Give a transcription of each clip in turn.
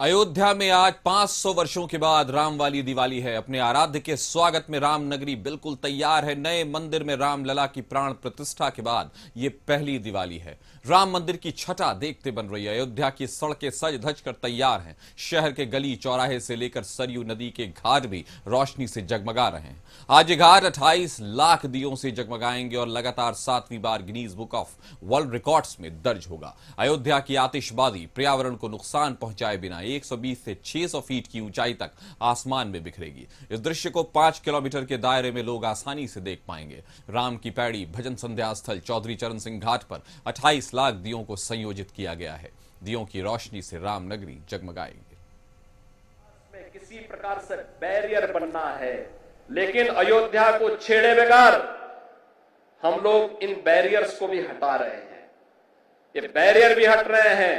अयोध्या में आज 500 वर्षों के बाद राम वाली दिवाली है। अपने आराध्य के स्वागत में राम नगरी बिल्कुल तैयार है। नए मंदिर में राम लला की प्राण प्रतिष्ठा के बाद ये पहली दिवाली है। राम मंदिर की छटा देखते बन रही है। अयोध्या की सड़कें सज धज कर तैयार हैं। शहर के गली चौराहे से लेकर सरयू नदी के घाट भी रोशनी से जगमगा रहे हैं। आज ये घाट 28 लाख दियों से जगमगाएंगे और लगातार 7वीं बार Guinness book of world records में दर्ज होगा। अयोध्या की आतिशबाजी पर्यावरण को नुकसान पहुंचाए बिना 120 से 600 फीट की ऊंचाई तक आसमान में बिखरेगी। इस दृश्य को 5 किलोमीटर के दायरे में लोग आसानी से देख पाएंगे। राम की पैड़ी भजन संध्या स्थल चौधरी चरण सिंह घाट पर 28 लाख दियों को संयोजित किया गया है। दियों की रोशनी से राम नगरी जगमगाएगी। में किसी प्रकार से बैरियर बनना है, लेकिन अयोध्या को छेड़े बगैर हम लोग इन बैरियर्स को भी हटा रहे हैं। ये बैरियर भी हट रहे हैं,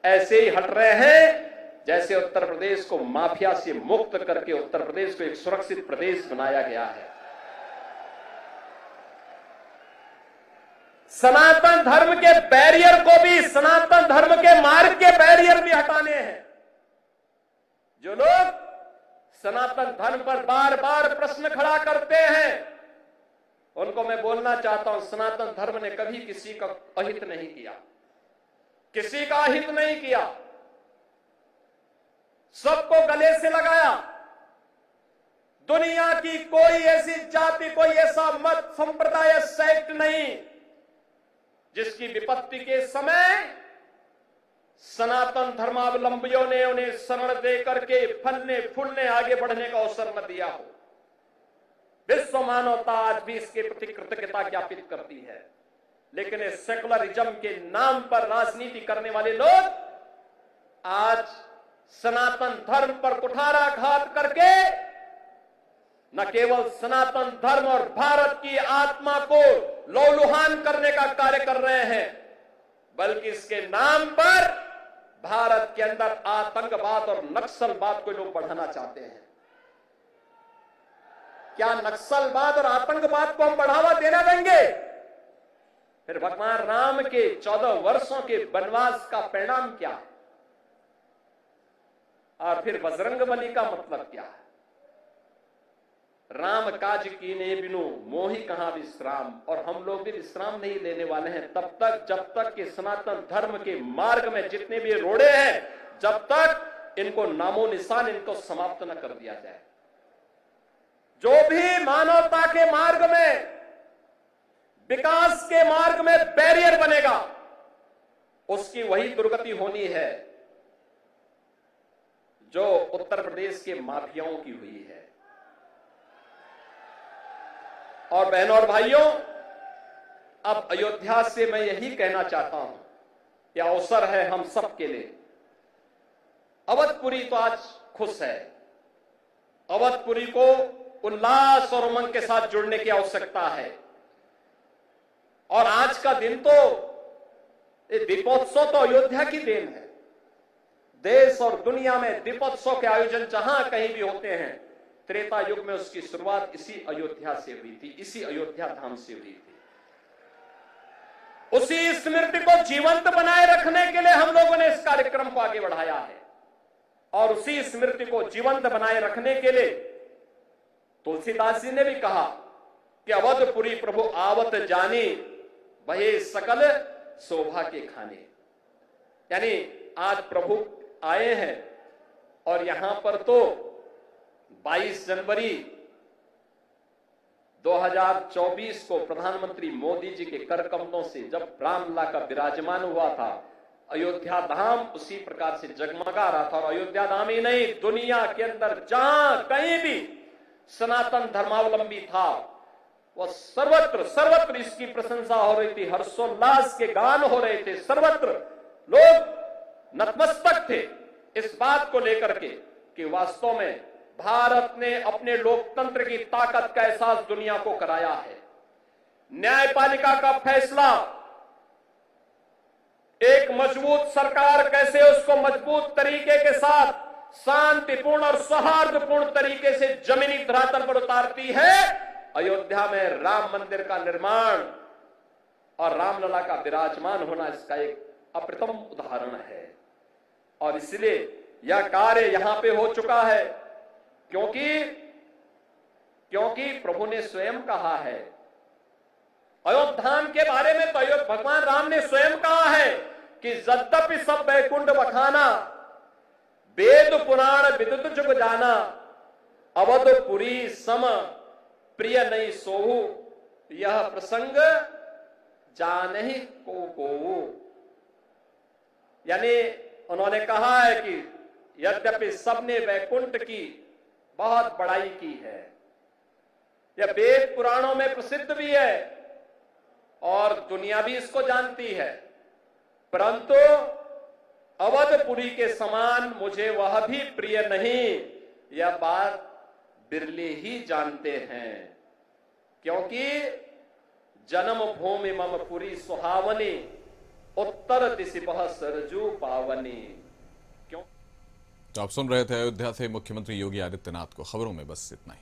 ऐसे ही हट रहे हैं जैसे उत्तर प्रदेश को माफिया से मुक्त करके उत्तर प्रदेश को एक सुरक्षित प्रदेश बनाया गया है। सनातन धर्म के बैरियर को भी, सनातन धर्म के मार्ग के बैरियर भी हटाने हैं। जो लोग सनातन धर्म पर बार बार प्रश्न खड़ा करते हैं, उनको मैं बोलना चाहता हूं, सनातन धर्म ने कभी किसी का अहित नहीं किया, किसी का अहित नहीं किया, सबको गले से लगाया। दुनिया की कोई ऐसी जाति, कोई ऐसा मत, संप्रदाय, सेक्ट नहीं जिसकी विपत्ति के समय सनातन धर्मावलंबियों ने उन्हें शरण दे करके फलने फूलने आगे बढ़ने का अवसर न दिया हो। विश्व मानवता आज भी इसके प्रति कृतज्ञता ज्ञापित करती है, लेकिन इस सेकुलरिज्म के नाम पर राजनीति करने वाले लोग आज सनातन धर्म पर कुठाराघात करके न केवल सनातन धर्म और भारत की आत्मा को लौलुहान करने का कार्य कर रहे हैं, बल्कि इसके नाम पर भारत के अंदर आतंकवाद और नक्सलवाद को लोग बढ़ाना चाहते हैं। क्या नक्सलवाद और आतंकवाद को हम बढ़ावा देना देंगे? फिर भगवान राम के 14 वर्षों के वनवास का परिणाम क्या है? और फिर बजरंगबली का मतलब क्या है? राम काज कीने बिनु मोहि कहां विश्राम। और हम लोग भी विश्राम नहीं लेने वाले हैं तब तक जब तक कि सनातन धर्म के मार्ग में जितने भी रोड़े हैं, जब तक इनको नामो निशान इनको समाप्त न कर दिया जाए। जो भी मानवता के मार्ग में, विकास के मार्ग में बैरियर बनेगा, उसकी वही दुर्गति होनी है जो उत्तर प्रदेश के माफियाओं की हुई है। और बहनों और भाइयों, अब अयोध्या से मैं यही कहना चाहता हूं कि अवसर है हम सब के लिए। अवधपुरी तो आज खुश है। अवधपुरी को उल्लास और उमंग के साथ जुड़ने की आवश्यकता है। और आज का दिन तो, दीपोत्सव तो अयोध्या की देन है। देश और दुनिया में दीपोत्सव के आयोजन जहां कहीं भी होते हैं, त्रेता युग में उसकी शुरुआत इसी अयोध्या से हुई थी, इसी अयोध्या धाम से हुई थी। उसी स्मृति को जीवंत बनाए रखने के लिए हम लोगों ने इस कार्यक्रम को आगे बढ़ाया है। और उसी स्मृति को जीवंत बनाए रखने के लिए तुलसीदास जी ने भी कहा कि अवधपुरी प्रभु आवत जाने, वहे सकल शोभा के खाने। यानी आज प्रभु आए हैं और यहां पर तो 22 जनवरी 2024 को प्रधानमंत्री मोदी जी के कर कमलों से जब रामलला का विराजमान हुआ था, अयोध्या धाम उसी प्रकार से जगमगा रहा था। और अयोध्या धाम ही नहीं, दुनिया के अंदर जहां कहीं भी सनातन धर्मावलंबी था, वह सर्वत्र सर्वत्र इसकी प्रशंसा हो रही थी, हर्षोल्लास के गान हो रहे थे। सर्वत्र लोग नतमस्तक थे इस बात को लेकर के कि वास्तव में भारत ने अपने लोकतंत्र की ताकत का एहसास दुनिया को कराया है। न्यायपालिका का फैसला, एक मजबूत सरकार कैसे उसको मजबूत तरीके के साथ शांतिपूर्ण और सौहार्दपूर्ण तरीके से जमीनी धरातल पर उतारती है, अयोध्या में राम मंदिर का निर्माण और रामलला का विराजमान होना इसका एक अप्रतिम उदाहरण है। और इसलिए यह कार्य यहां पे हो चुका है, क्योंकि प्रभु ने स्वयं कहा है अयोध्या के बारे में, तो भगवान राम ने स्वयं कहा है कि यद्यपि सब बैकुंठ बखाना, वेद पुराण विदित जुग जाना, अवधपुरी सम प्रिय नहीं सोहु, यह प्रसंग जानहि को। यानी उन्होंने कहा है कि यद्यपि सबने वैकुंठ की बहुत बड़ाई की है, यह वेद पुराणों में प्रसिद्ध भी है और दुनिया भी इसको जानती है, परंतु अवधपुरी के समान मुझे वह भी प्रिय नहीं, यह बात बिरले ही जानते हैं। क्योंकि जन्म भूमि मम पुरी सुहावनी, उत्तर दिशि बह सरजू पावनी। तो आप सुन रहे थे अयोध्या से मुख्यमंत्री योगी आदित्यनाथ को। खबरों में बस इतना ही।